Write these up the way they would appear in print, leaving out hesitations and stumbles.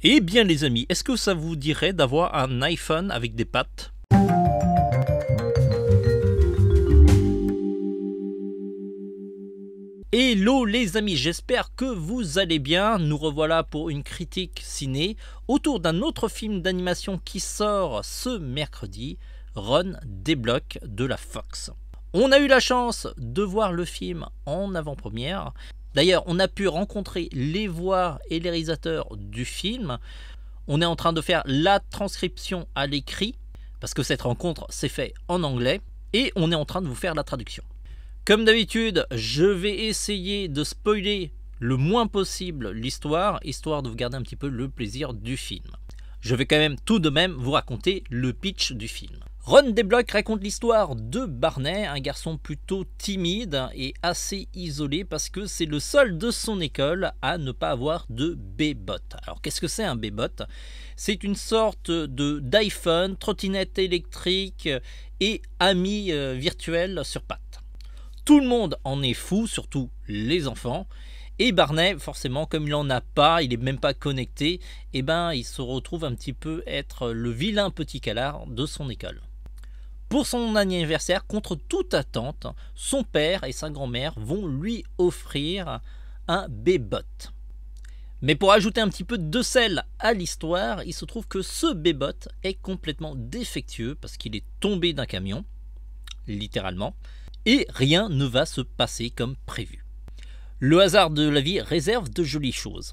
Eh bien les amis, est-ce que ça vous dirait d'avoir un iPhone avec des pattes? Hello les amis, j'espère que vous allez bien. Nous revoilà pour une critique ciné autour d'un autre film d'animation qui sort ce mercredi, Ron débloque de la Fox. On a eu la chance de voir le film en avant-première. D'ailleurs, on a pu rencontrer les voix et les réalisateurs du film. On est en train de faire la transcription à l'écrit, parce que cette rencontre s'est faite en anglais, et on est en train de vous faire la traduction. Comme d'habitude, je vais essayer de spoiler le moins possible l'histoire, histoire de vous garder un petit peu le plaisir du film. Je vais quand même tout de même vous raconter le pitch du film. Ron débloque raconte l'histoire de Barney, un garçon plutôt timide et assez isolé parce que c'est le seul de son école à ne pas avoir de Bébot. Alors qu'est-ce que c'est un Bébot? C'est une sorte d'iPhone, trottinette électrique et ami virtuel sur pattes. Tout le monde en est fou, surtout les enfants. Et Barney, forcément, comme il n'en a pas, il n'est même pas connecté, et ben il se retrouve un petit peu être le vilain petit canard de son école. Pour son anniversaire, contre toute attente, son père et sa grand-mère vont lui offrir un Bébot. Mais pour ajouter un petit peu de sel à l'histoire, il se trouve que ce Bébot est complètement défectueux parce qu'il est tombé d'un camion, littéralement, et rien ne va se passer comme prévu. Le hasard de la vie réserve de jolies choses.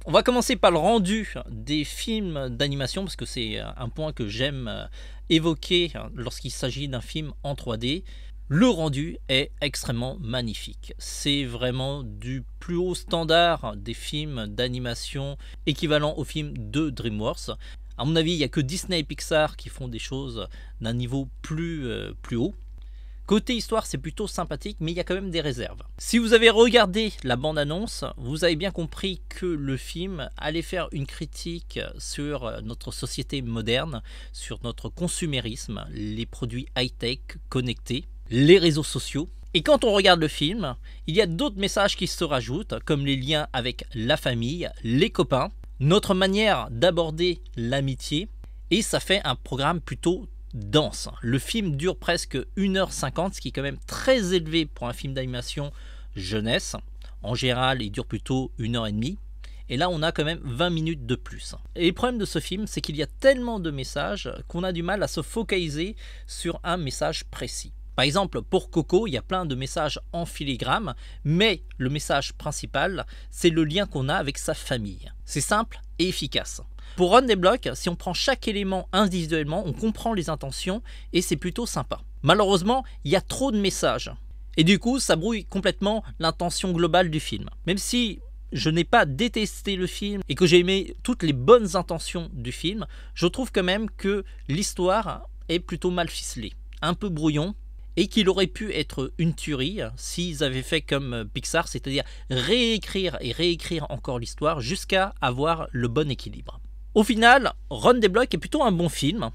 On va commencer par le rendu des films d'animation parce que c'est un point que j'aime évoquer lorsqu'il s'agit d'un film en 3D. Le rendu est extrêmement magnifique. C'est vraiment du plus haut standard des films d'animation équivalent aux films de DreamWorks. À mon avis, il n'y a que Disney et Pixar qui font des choses d'un niveau plus haut. Côté histoire, c'est plutôt sympathique, mais il y a quand même des réserves. Si vous avez regardé la bande-annonce, vous avez bien compris que le film allait faire une critique sur notre société moderne, sur notre consumérisme, les produits high-tech connectés, les réseaux sociaux. Et quand on regarde le film, il y a d'autres messages qui se rajoutent, comme les liens avec la famille, les copains, notre manière d'aborder l'amitié, et ça fait un programme plutôt dense. Le film dure presque 1h50, ce qui est quand même très élevé pour un film d'animation jeunesse. En général, il dure plutôt 1h30. Et là, on a quand même 20 minutes de plus. Et le problème de ce film, c'est qu'il y a tellement de messages qu'on a du mal à se focaliser sur un message précis. Par exemple, pour Coco, il y a plein de messages en filigrane, mais le message principal, c'est le lien qu'on a avec sa famille. C'est simple et efficace. Pour Ron débloque, si on prend chaque élément individuellement, on comprend les intentions et c'est plutôt sympa. Malheureusement, il y a trop de messages. Et du coup, ça brouille complètement l'intention globale du film. Même si je n'ai pas détesté le film et que j'ai aimé toutes les bonnes intentions du film, je trouve quand même que l'histoire est plutôt mal ficelée, un peu brouillon, et qu'il aurait pu être une tuerie s'ils avaient fait comme Pixar, c'est-à-dire réécrire et réécrire encore l'histoire jusqu'à avoir le bon équilibre. Au final, Ron débloque est plutôt un bon film,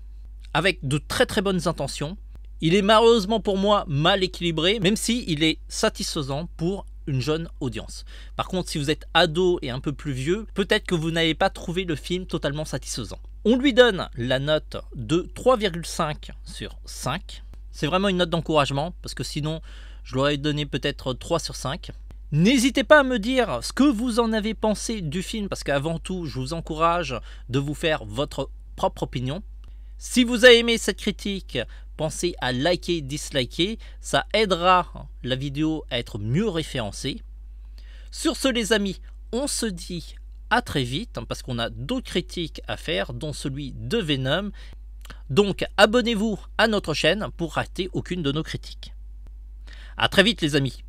avec de très très bonnes intentions. Il est malheureusement pour moi mal équilibré, même si il est satisfaisant pour une jeune audience. Par contre, si vous êtes ado et un peu plus vieux, peut-être que vous n'avez pas trouvé le film totalement satisfaisant. On lui donne la note de 3,5 sur 5. C'est vraiment une note d'encouragement, parce que sinon, je l'aurais donné peut-être 3 sur 5. N'hésitez pas à me dire ce que vous en avez pensé du film, parce qu'avant tout, je vous encourage de vous faire votre propre opinion. Si vous avez aimé cette critique, pensez à liker, disliker, ça aidera la vidéo à être mieux référencée. Sur ce les amis, on se dit à très vite, parce qu'on a d'autres critiques à faire, dont celui de Venom. Donc abonnez-vous à notre chaîne pour rater aucune de nos critiques. A très vite les amis.